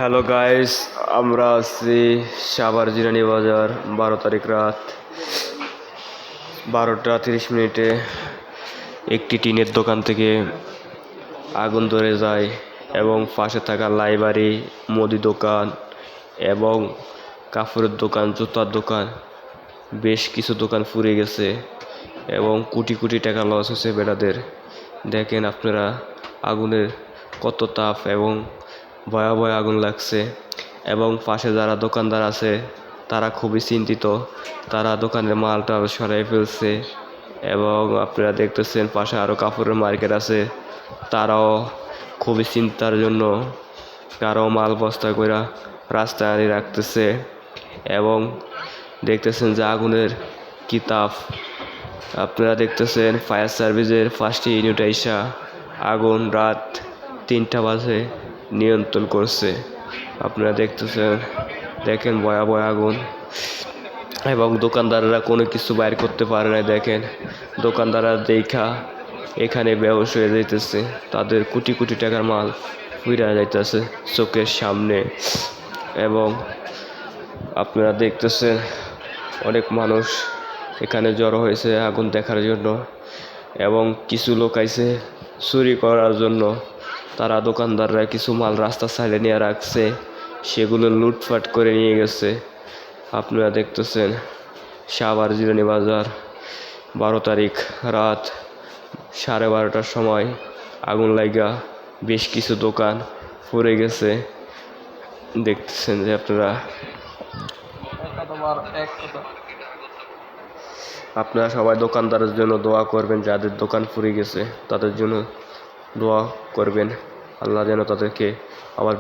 Hello guys, আমরা আছি সাভার জিরানি বাজার। 12 তারিখ রাত 12টা 30 মিনিটে একটি টিনের দোকান থেকে আগুন ধরে যায় এবং পাশে থাকা লাইব্রেরি, মুদি দোকান এবং কাপড়ের দোকান, জুতার দোকান, বেশ কিছু দোকান পুড়ে গেছে এবং কোটি কোটি টাকা লস হয়েছে বেটাদের। দেখেন আপনারা আগুনের কত তাপ এবং ভয়াবহ আগুন লাগছে এবং পাশে যারা দোকানদার আছে তারা খুবই চিন্তিত। তারা দোকানের মালটা সরাই ফেলছে এবং আপনারা দেখতেছেন পাশে আরও কাপড়ের মার্কেট আছে, তারাও খুবই চিন্তার জন্য কারো মাল বস্তা করে রাস্তায় আনি রাখতেছে এবং দেখতেছেন যে আগুনের কি তাপ। আপনারা দেখতেছেন ফায়ার সার্ভিসের 5টি ইউনিট আইসা আগুন রাত 3টা বাজে নিয়ন্ত্রণ করছে। আপনারা দেখতেছেন, দেখেন ভয়াবহ আগুন এবং দোকানদাররা কোনো কিছু বাইর করতে পারে না। দেখেন দোকানদাররা দেখা এখানে বেহুশ হয়ে যাইতেছে, তাদের কোটি কোটি টাকার মাল পুড়ে যাইতেছে চোখের সামনে। এবং আপনারা দেখতেছেন অনেক মানুষ এখানে জড়ো হয়েছে আগুন দেখার জন্য এবং কিছু লোক আইছে চুরি করার জন্য। তারা দোকানদাররা কিছু মাল রাস্তার সাইডে নিয়ে রাখছে, সেগুলো লুটপাট করে নিয়ে গেছে। আপনারা দেখতেছেন সাভার জিরানি বাজার 12 তারিখ রাত 12:30টার সময় আগুন লাগা বেশ কিছু দোকান পুড়ে গেছে। দেখতেছেন যে আপনারা সবাই দোকানদারের জন্য দোয়া করবেন, যাদের দোকান পুড়ে গেছে তাদের জন্য দোয়া করবেন, আল্লাহ যেন তাদেরকে আবার